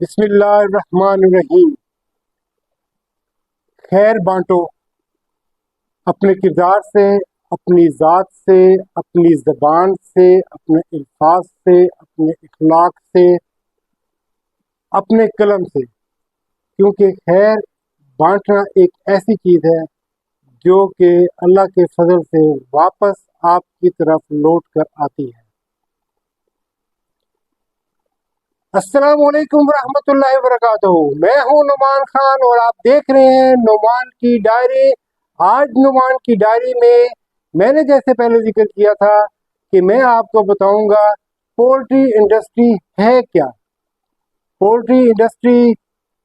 बिस्मिल्लाहिर्रहमानिर्रहीम। खैर बांटो अपने किरदार से, अपनी ज़ात से, अपनी ज़बान से, अपने अल्फाज से, अपने इखलाक से, अपने कलम से, क्योंकि खैर बांटना एक ऐसी चीज़ है जो कि अल्लाह के फजल से वापस आपकी तरफ लौट कर आती है। अस्सलामुअलैकुम रहमतुल्लाहि वबरकातुहू। मैं हूं नुमान खान और आप देख रहे हैं नुमान की डायरी। आज नुमान की डायरी में मैंने जैसे पहले जिक्र किया था कि मैं आपको बताऊंगा पोल्ट्री इंडस्ट्री है क्या। पोल्ट्री इंडस्ट्री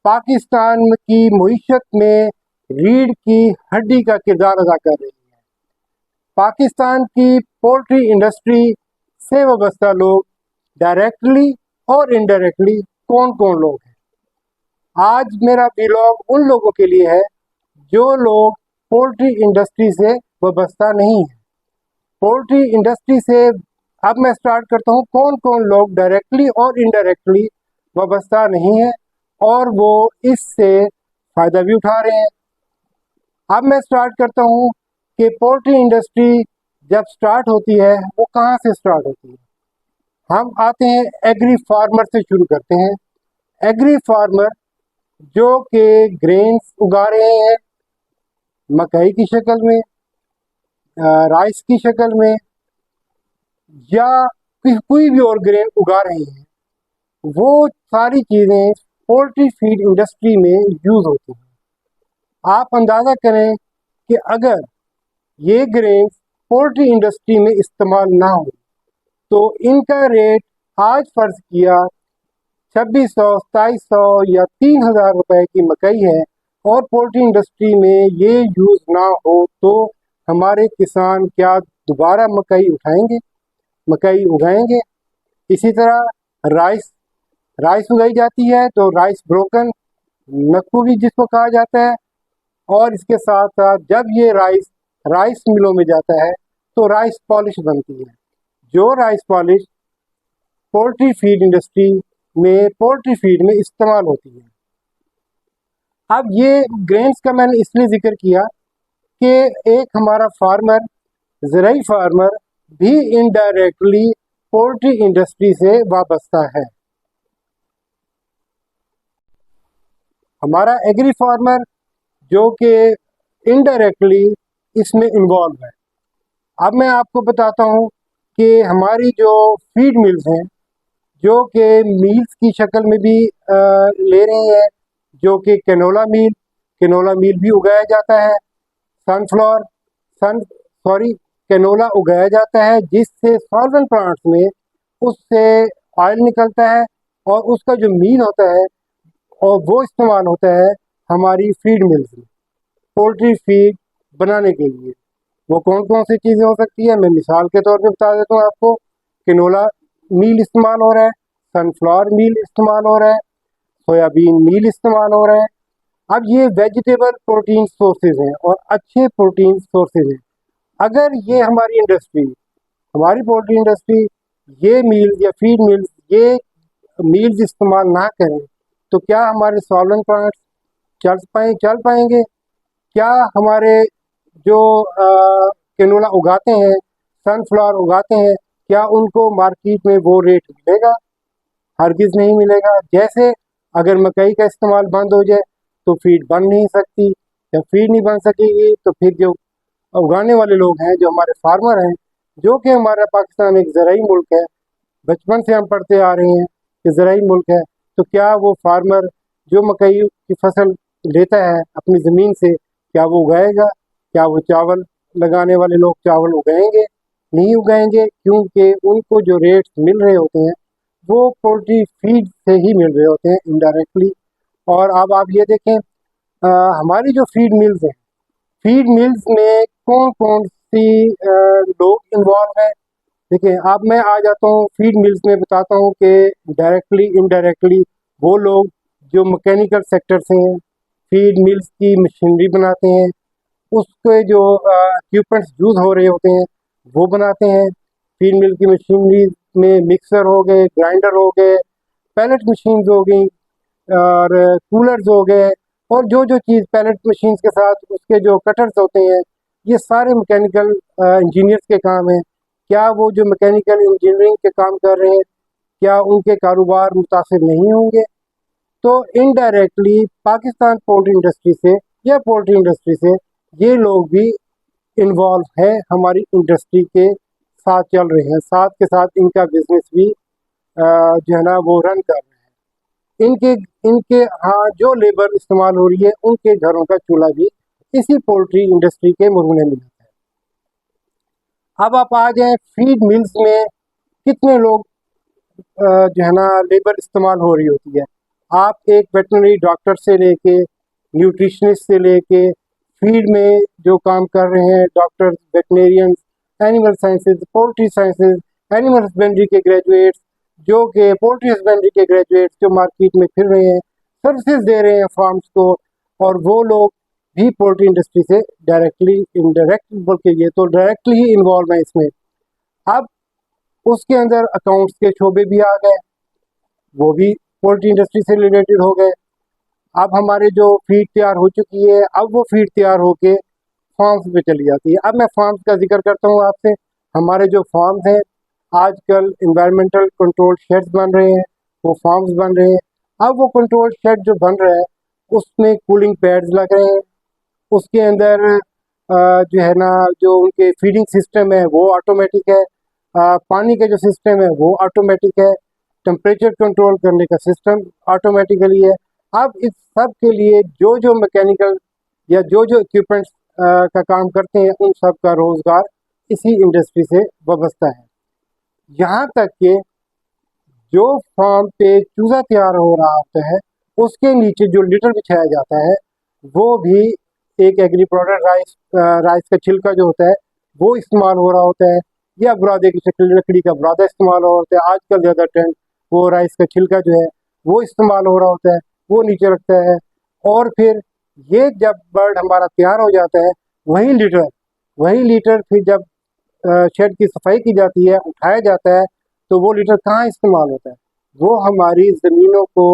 पाकिस्तान की मईशत में रीढ़ की हड्डी का किरदार अदा कर रही है। पाकिस्तान की पोल्ट्री इंडस्ट्री से वाबस्ता लोग डायरेक्टली और इनडायरेक्टली कौन कौन लोग हैं। आज मेरा व्लॉग उन लोगों के लिए है जो लोग पोल्ट्री इंडस्ट्री से वाबस्ता नहीं है। पोल्ट्री इंडस्ट्री से अब मैं स्टार्ट करता हूँ कौन कौन लोग डायरेक्टली और इनडायरेक्टली वाबस्ता नहीं है और वो इससे फ़ायदा भी उठा रहे हैं। अब मैं स्टार्ट करता हूँ कि पोल्ट्री इंडस्ट्री जब स्टार्ट होती है वो कहाँ से स्टार्ट होती है। हम आते हैं एग्री फार्मर से शुरू करते हैं। एग्री फार्मर जो कि ग्रेन्स उगा रहे हैं मकई की शक्ल में, राइस की शक्ल में या कोई भी और ग्रेन उगा रहे हैं, वो सारी चीज़ें पोल्ट्री फीड इंडस्ट्री में यूज़ होती हैं। आप अंदाज़ा करें कि अगर ये ग्रेन्स पोल्ट्री इंडस्ट्री में इस्तेमाल ना हो तो इनका रेट आज फ़र्ज़ किया 2600, 2700 या 3000 रुपए की मकई है और पोल्ट्री इंडस्ट्री में ये यूज़ ना हो तो हमारे किसान क्या दोबारा मकई उगाएंगे। इसी तरह राइस उगाई जाती है तो राइस ब्रोकन नक्कू भी जिसको कहा जाता है, और इसके साथ साथ जब ये राइस मिलों में जाता है तो राइस पॉलिश बनती है, जो rice polish poultry feed industry में पोल्ट्री फीड में इस्तेमाल होती है। अब ये ग्रेन्स का मैंने इसलिए जिक्र किया कि एक हमारा फार्मर, ज़राई फार्मर भी इनडायरेक्टली पोल्ट्री इंडस्ट्री से वाबस्ता है। हमारा एग्री फार्मर जो कि इनडायरेक्टली इसमें इन्वॉल्व है। अब मैं आपको बताता हूँ कि हमारी जो फीड मिल्स हैं जो कि मील्स की शक्ल में भी ले रहे हैं, जो कि कैनोला मील भी उगाया जाता है, कैनोला उगाया जाता है जिससे सॉल्वेंट प्लांट्स में उससे ऑयल निकलता है और उसका जो मील होता है और वो इस्तेमाल होता है हमारी फीड मिल्स में पोल्ट्री फीड बनाने के लिए। वो कौन कौन सी चीज़ें हो सकती है, मैं मिसाल के तौर पे बता देता हूँ आपको। कैनोला मील इस्तेमाल हो रहा है, सनफ्लावर मील इस्तेमाल हो रहा है, सोयाबीन मील इस्तेमाल हो रहा है। अब ये वेजिटेबल प्रोटीन सोर्सेज हैं और अच्छे प्रोटीन सोर्सेज हैं। अगर ये हमारी पोल्ट्री इंडस्ट्री ये मील्स या फीड मिल्स ये मील्स इस्तेमाल ना करें तो क्या हमारे सॉल्वेंट प्लांट्स चल पाएंगे? क्या हमारे जो कैनोला उगाते हैं, सनफ्लावर उगाते हैं, क्या उनको मार्केट में वो रेट मिलेगा? हरगिज़ नहीं मिलेगा। जैसे अगर मकई का इस्तेमाल बंद हो जाए तो फीड बन नहीं सकती, जब फीड नहीं बन सकेगी तो फिर जो उगाने वाले लोग हैं, जो हमारे फार्मर हैं, जो कि हमारा पाकिस्तान एक ज़राई मुल्क है, बचपन से हम पढ़ते आ रहे हैं कि ज़राई मुल्क है, तो क्या वो फार्मर जो मकई की फसल लेता है अपनी ज़मीन से क्या वो उगाएगा? क्या वो चावल लगाने वाले लोग चावल उगाएंगे? नहीं उगाएंगे, क्योंकि उनको जो रेट्स मिल रहे होते हैं वो पोल्ट्री फीड से ही मिल रहे होते हैं इनडायरेक्टली। और अब आप ये देखें हमारी जो फीड मिल्स हैं, फीड मिल्स में कौन कौन सी लोग इन्वॉल्व हैं। देखिए अब मैं आ जाता हूँ फीड मिल्स में, बताता हूँ कि डायरेक्टली इनडायरेक्टली वो लोग जो मैकेनिकल सेक्टर से हैं, फीड मिल्स की मशीनरी बनाते हैं, उसके जो इक्विपमेंट्स यूज़ हो रहे होते हैं वो बनाते हैं। फीड मिल की मशीनरी में मिक्सर हो गए, ग्राइंडर हो गए, पैलेट मशीन्स हो गई, और कूलर्स हो गए, और जो चीज़ पैलेट मशीन्स के साथ उसके जो कटर्स होते हैं, ये सारे मैकेनिकल इंजीनियर्स के काम हैं। क्या वो जो मैकेनिकल इंजीनियरिंग के काम कर रहे हैं, क्या उनके कारोबार मुतासिर नहीं होंगे? तो इनडायरेक्टली पाकिस्तान पोल्ट्री इंडस्ट्री से या पोल्ट्री इंडस्ट्री से ये लोग भी इन्वॉल्व है, हमारी इंडस्ट्री के साथ चल रहे हैं, साथ के साथ इनका बिजनेस भी जो है ना वो रन कर रहे हैं। इनके इनके हाँ जो लेबर इस्तेमाल हो रही है, उनके घरों का चूल्हा भी इसी पोल्ट्री इंडस्ट्री के मुरहुने में है। अब आप आ जाएं फीड मिल्स में, कितने लोग जो है ना लेबर इस्तेमाल हो रही होती है। आप एक वेटनरी डॉक्टर से लेके न्यूट्रिशनिस्ट से लेके फील्ड में जो काम कर रहे हैं doctors, veterinarians, animal sciences, poultry sciences, animal husbandry के ग्रेजुएट्स, जो कि पोल्ट्री हस्बेंड्री के ग्रेजुएट्स जो मार्केट में फिर रहे हैं, सर्विसेज दे रहे हैं फार्म्स को, और वो लोग भी पोल्ट्री इंडस्ट्री से डायरेक्टली इनडायरेक्ट बोल के ये तो डायरेक्टली ही इन्वॉल्व है इसमें। अब उसके अंदर अकाउंट्स के शोबे भी आ गए, वो भी पोल्ट्री इंडस्ट्री से रिलेटेड हो गए। अब हमारे जो फीड तैयार हो चुकी है, अब वो फीड तैयार होके फार्म्स पे चली जाती है। अब मैं फार्म्स का जिक्र करता हूँ आपसे। हमारे जो फार्म्स हैं, आजकल इन्वायरमेंटल कंट्रोल शेड्स बन रहे हैं, वो फार्म्स बन रहे हैं। अब वो कंट्रोल शेड जो बन रहा है, उसमें कूलिंग पैड्स लग रहे हैं, उसके अंदर जो है ना जो उनके फीडिंग सिस्टम है वो ऑटोमेटिक है, पानी का जो सिस्टम है वो ऑटोमेटिक है, टेम्परेचर कंट्रोल करने का सिस्टम ऑटोमेटिकली है। अब इस सब के लिए जो मैकेनिकल या जो इक्विपमेंट्स का काम करते हैं, उन सब का रोज़गार इसी इंडस्ट्री से वाबस्ता है। यहाँ तक कि जो फार्म पे चूज़ा तैयार हो रहा होता है, उसके नीचे जो लिटर बिछाया जाता है, वो भी एक एग्री प्रोडक्ट राइस का छिलका जो होता है वो इस्तेमाल हो रहा होता है, या बुरादे की शक्ल लकड़ी का बुरादा इस्तेमाल हो रहा होता है। आजकल ज़्यादा ट्रेंड वो राइस का छिलका जो है वो इस्तेमाल हो रहा होता है, वो नीचे रखता है। और फिर ये जब बर्ड हमारा तैयार हो जाता है, वही लीटर फिर जब शेड की सफाई की जाती है, उठाया जाता है, तो वो लीटर कहाँ इस्तेमाल होता है? वो हमारी ज़मीनों को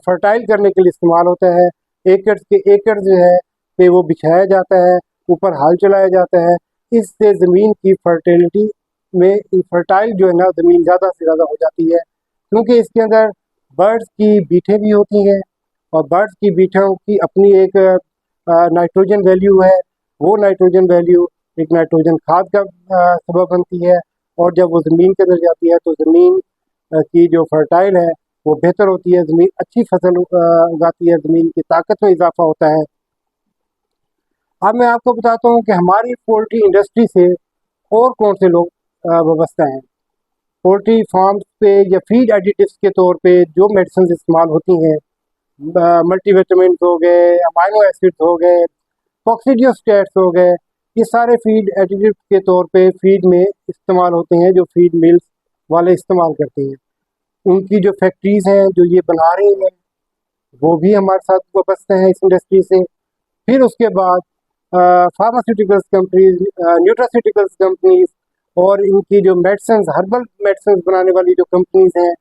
फर्टाइल करने के लिए इस्तेमाल होता है। एकड़ के एकड़ जो है पे वो बिछाया जाता है, ऊपर हाल चलाया जाता है। इससे ज़मीन की फर्टिलिटी में फर्टाइल जो है ना ज़मीन ज़्यादा से ज़्यादा हो जाती है, क्योंकि इसके अंदर बर्ड्स की बीटें भी होती हैं, और बर्ड्स की बीटों की अपनी एक नाइट्रोजन वैल्यू है। वो नाइट्रोजन वैल्यू एक नाइट्रोजन खाद का सबब बनती है, और जब वो ज़मीन के अंदर जाती है तो ज़मीन की जो फर्टाइल है वो बेहतर होती है, ज़मीन अच्छी फसल उगाती है, ज़मीन की ताकत में इजाफा होता है। अब मैं आपको बताता हूँ कि हमारी पोल्ट्री इंडस्ट्री से और कौन से लोग वाबस्ता हैं। पोल्ट्री फार्म्स पे या फीड एडिटिव्स के तौर पे जो मेडिसिन इस्तेमाल होती हैं, मल्टीविटामिन हो गए, अमाइनो एसिड्स हो गए, कॉक्सीडियोस्टेट्स हो गए, ये सारे फीड एडिटिव के तौर पे फीड में इस्तेमाल होते हैं, जो फीड मिल्स वाले इस्तेमाल करते हैं। उनकी जो फैक्ट्रीज़ हैं जो ये बना रही हैं, वो भी हमारे साथ वाबस्ते हैं इस इंडस्ट्री से। फिर उसके बाद फार्मास्यूटिकल्स कंपनीज, न्यूट्रास्यूटिकल्स कंपनीज, और इनकी जो मेडिसिन, हर्बल मेडिसिन बनाने वाली जो कंपनीज हैं,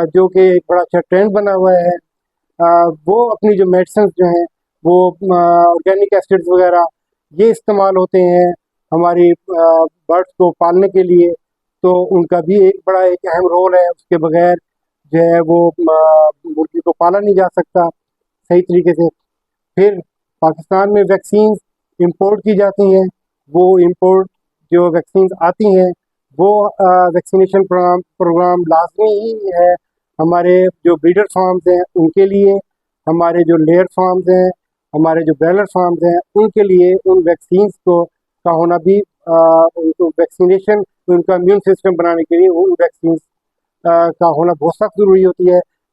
जो कि एक बड़ा अच्छा ट्रेंड बना हुआ है, वो अपनी जो मेडिसिन जो हैं वो ऑर्गेनिक एसिड्स वगैरह ये इस्तेमाल होते हैं हमारी बर्ड्स को पालने के लिए। तो उनका भी एक अहम रोल है, उसके बगैर जो है वो मुर्गी को पाला नहीं जा सकता सही तरीके से। फिर पाकिस्तान में वैक्सीन इंपोर्ट की जाती हैं, वो इंपोर्ट जो वैक्सीन आती हैं वो वैक्सीनेशन प्रोग्राम लाजमी ही है हमारे जो ब्रीडर फार्म्स हैं उनके लिए, हमारे जो लेयर फार्म्स हैं, हमारे जो ब्रॉयलर फार्म्स हैं उनके लिए। उन वैक्सीन्स को का होना भी उनको वैक्सीनेशन, उनका इम्यून सिस्टम बनाने के लिए उन वैक्सीन का होना बहुत सख्त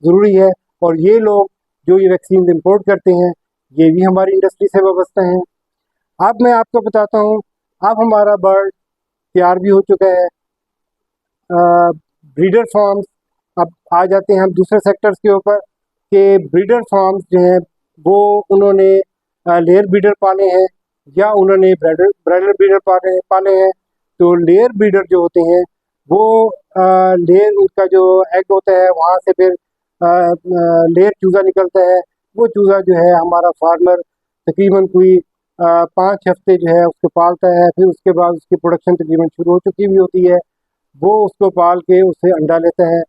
ज़रूरी है। और ये लोग जो ये वैक्सीन इंपोर्ट करते हैं, ये भी हमारी इंडस्ट्री से वाबस्ता हैं। अब मैं आपको बताता हूँ, अब हमारा बर्ड तैयार भी हो चुका है। ब्रीडर फार्म्स, अब आ जाते हैं हम दूसरे सेक्टर्स के ऊपर कि ब्रीडर फार्म्स जो हैं वो उन्होंने लेयर ब्रीडर पाले हैं या उन्होंने ब्रायलर ब्रीडर पाले हैं। तो लेयर ब्रीडर जो होते हैं वो लेयर, उनका जो एग होता है वहाँ से फिर लेयर चूज़ा निकलता है। वो चूज़ा जो है हमारा फार्मर तकरीबन कोई 5 हफ्ते जो है उसको पालता है, फिर उसके बाद उसकी प्रोडक्शन तकरीबन शुरू हो चुकी हुई होती है। वो उसको पाल के उससे अंडा लेता है।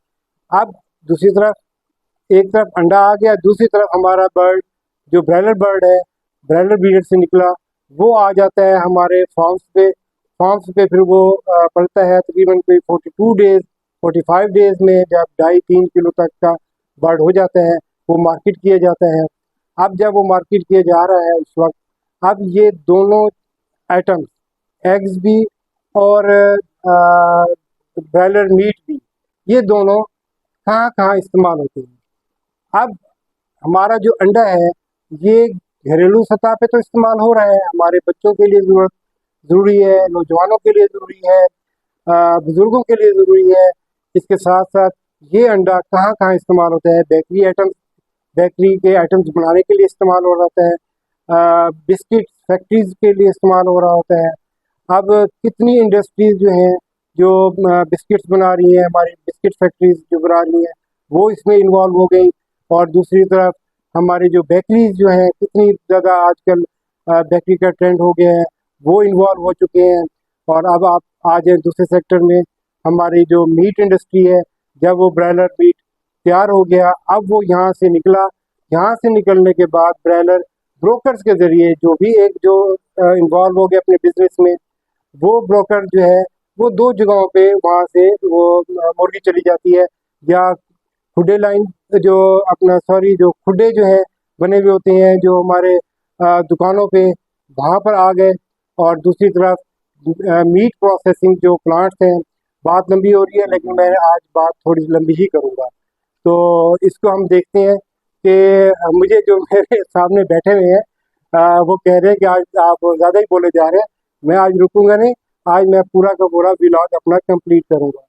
अब दूसरी तरफ, एक तरफ अंडा आ गया, दूसरी तरफ हमारा बर्ड जो ब्रायलर बर्ड है, ब्रायलर ब्रीडर से निकला, वो आ जाता है हमारे फार्म्स पे फिर वो पलता है तकरीबन कोई 42 डेज 45 डेज में, जब 2.5-3 किलो तक का बर्ड हो जाता है वो मार्केट किया जाता है। अब जब वो मार्केट किया जा रहा है उस वक्त, अब ये दोनों आइटम्स, एग्स भी और ब्रायलर मीट भी, ये दोनों कहाँ कहाँ इस्तेमाल होते हैं। अब हमारा जो अंडा है ये घरेलू सतह पे तो इस्तेमाल हो रहा है, हमारे बच्चों के लिए ज़रूरी है, नौजवानों के लिए ज़रूरी है, बुज़ुर्गों के लिए ज़रूरी है। इसके साथ साथ ये अंडा कहाँ कहाँ इस्तेमाल होता है, बेकरी के आइटम्स बनाने के लिए इस्तेमाल हो रहा है, बिस्किट फैक्ट्रीज के लिए इस्तेमाल हो रहा होता है। अब कितनी इंडस्ट्रीज जो हैं जो बिस्किट्स बना रही हैं, हमारी बिस्किट फैक्ट्रीज जो बना रही हैं वो इसमें इन्वॉल्व हो गई। और दूसरी तरफ हमारे जो बेकरीज जो हैं, कितनी ज़्यादा आजकल बेकरी का ट्रेंड हो गया है, वो इन्वॉल्व हो चुके हैं। और अब आप आ जाए दूसरे सेक्टर में, हमारी जो मीट इंडस्ट्री है, जब वो ब्रायलर मीट तैयार हो गया, अब वो यहाँ से निकला। यहाँ से निकलने के बाद ब्रायलर ब्रोकर्स के ज़रिए जो भी एक जो इन्वॉल्व हो गया अपने बिजनेस में, वो ब्रोकर जो है वो 2 जगहों पे वहाँ से वो मुर्गी चली जाती है। या खुडे लाइन जो अपना सॉरी जो खुडे जो है बने हुए होते हैं जो हमारे दुकानों पे, वहाँ पर आ गए। और दूसरी तरफ मीट प्रोसेसिंग जो प्लांट्स हैं, बात लंबी हो रही है लेकिन मैं आज बात थोड़ी लंबी ही करूँगा। तो इसको हम देखते हैं कि मुझे जो मेरे सामने बैठे हुए हैं वो कह रहे हैं कि आज आप ज़्यादा ही बोले जा रहे हैं, मैं आज रुकूंगा नहीं, आज मैं पूरा का पूरा व्लॉग अपना कंप्लीट करूँगा।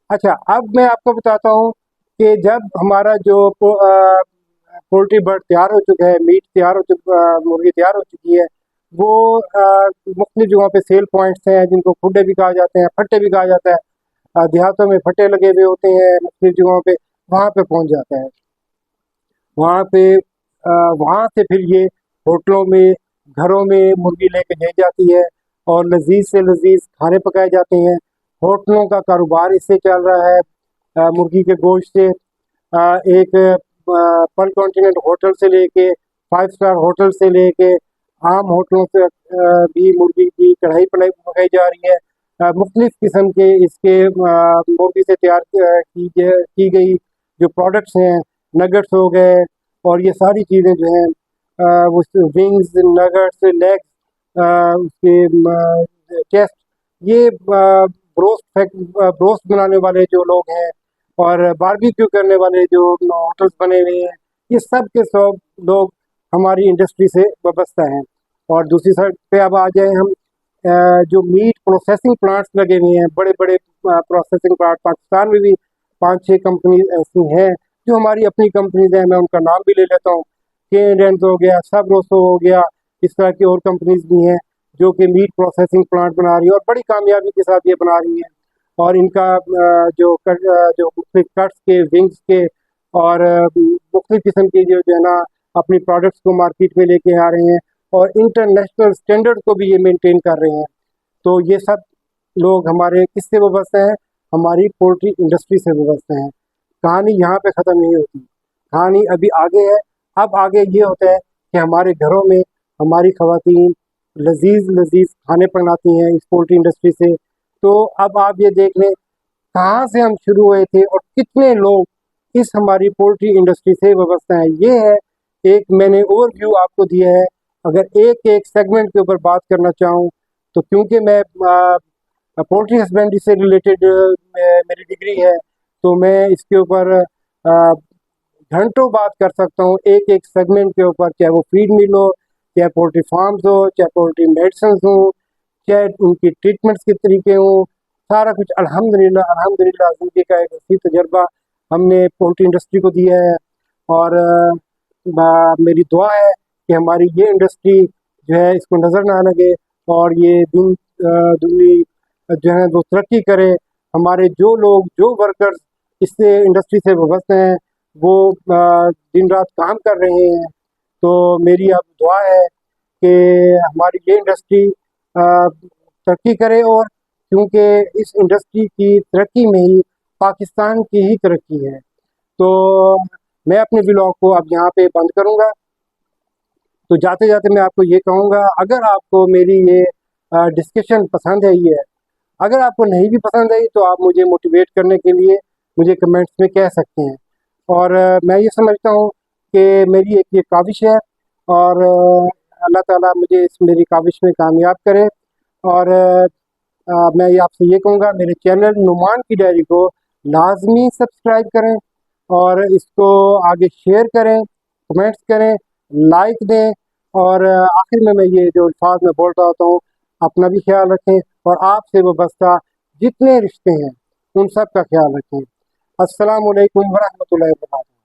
अच्छा, अब मैं आपको बताता हूँ कि जब हमारा जो पोल्ट्री बर्ड तैयार हो चुका है, मीट तैयार हो चुका, मुर्गी तैयार हो चुकी है, वो मुख्तलिफ जगहों पे सेल पॉइंट्स हैं जिनको खुडे भी कहा जाते हैं, फट्टे भी कहा जाता है। देहातों में फट्टे लगे हुए होते हैं मुख्तलिफ जगहों पे, वहाँ पे पहुँच जाता है। वहाँ पे वहाँ से फिर ये होटलों में, घरों में मुर्गी लेके जाई जाती है और लजीज से लजीज खाने पकाए जाते हैं। होटलों का कारोबार इससे चल रहा है, मुर्गी के गोश्त से। एक पर कॉन्टिनेंट होटल से लेके 5 स्टार होटल से लेके आम होटलों से भी मुर्गी की कढ़ाई पकाई जा रही है। मुख्तलिफ किस्म के इसके मुर्गी से तैयार की गई जो प्रोडक्ट्स हैं, नगट्स हो गए और ये सारी चीज़ें जो हैं, वो विंग्स, नगट्स, लेग्स, उसके चेस्ट, ये ब्रोस्ट बनाने वाले जो लोग हैं और बारबेक्यू करने वाले जो होटल्स बने हुए हैं, ये सब के सब लोग हमारी इंडस्ट्री से वाबस्ता हैं। और दूसरी साइड पे अब आ जाए हम, जो मीट प्रोसेसिंग प्लांट्स लगे हुए हैं, बड़े बड़े प्रोसेसिंग प्लांट पाकिस्तान में भी 5-6 कंपनी ऐसी हैं जो हमारी अपनी कंपनीज हैं। मैं उनका नाम भी ले लेता हूँ, केडेंस हो गया, सबरोसो हो गया, इस तरह की और कंपनीज भी हैं जो कि मीट प्रोसेसिंग प्लांट बना रही है और बड़ी कामयाबी के साथ ये बना रही हैं। और इनका जो मुख्तलिफ कट्स के, विंग्स के और मुख्तलिफ किस्म के जो है ना अपनी प्रोडक्ट्स को मार्केट में लेके आ रहे हैं और इंटरनेशनल स्टैंडर्ड को भी ये मेंटेन कर रहे हैं। तो ये सब लोग हमारे किससे वाबस्ते हैं, हमारी पोल्ट्री इंडस्ट्री से वाबस्ते हैं। कहानी यहाँ पे ख़त्म नहीं होती, कहानी अभी आगे है। अब आगे ये होता है कि हमारे घरों में हमारी ख़वातीन लजीज लजीज खाने बनाती हैं इस पोल्ट्री इंडस्ट्री से। तो अब आप ये देख लें कहाँ से हम शुरू हुए थे और कितने लोग इस हमारी पोल्ट्री इंडस्ट्री से वाबस्ता हैं। ये है एक मैंने ओवरव्यू आपको दिया है। अगर एक एक सेगमेंट के ऊपर बात करना चाहूँ तो क्योंकि मैं पोल्ट्री हस्बेंड्री से रिलेटेड मेरी डिग्री है, तो मैं इसके ऊपर घंटों बात कर सकता हूँ एक एक सेगमेंट के ऊपर, चाहे वो फीड मिल हो, चाहे पोल्ट्री फार्म्स हो, चाहे पोल्ट्री मेडिसिन हो, चाहे उनकी ट्रीटमेंट्स के तरीके हों, सारा कुछ अल्हम्दुलिल्लाह अल्हम्दुलिल्लाह ज़िंदगी का एक वसी तजर्बा हमने पोल्ट्री इंडस्ट्री को दिया है। और मेरी दुआ है कि हमारी ये इंडस्ट्री जो है इसको नज़र ना लगे और ये दुनी जो है वो तरक्की करे। हमारे जो लोग, जो वर्कर्स इससे इंडस्ट्री से वाबस्ते हैं, वो दिन रात काम कर रहे हैं। तो मेरी अब दुआ है कि हमारी ये इंडस्ट्री तरक्की करे, और क्योंकि इस इंडस्ट्री की तरक्की में ही पाकिस्तान की ही तरक्की है। तो मैं अपने व्लॉग को अब यहाँ पे बंद करूँगा। तो जाते जाते मैं आपको ये कहूँगा, अगर आपको मेरी ये डिस्कशन पसंद आई है, अगर आपको नहीं भी पसंद आई तो आप मुझे मोटिवेट करने के लिए मुझे कमेंट्स में कह सकते हैं। और मैं ये समझता हूँ कि मेरी एक ये काविश है, और अल्लाह ताला मुझे इस मेरी काविश में कामयाब करे। और मैं ये आपसे ये कहूँगा, मेरे चैनल नुमान की डायरी को लाजमी सब्सक्राइब करें, और इसको आगे शेयर करें, कमेंट्स करें, लाइक दें। और आखिर में मैं ये जो अल्फाज में बोल रहा होता हूँ, अपना भी ख्याल रखें और आपसे वाबस्ता जितने रिश्ते हैं उन सब का ख्याल रखें। अस्सलाम वालेकुम वरहमतुल्लाहि वबरकातुहू।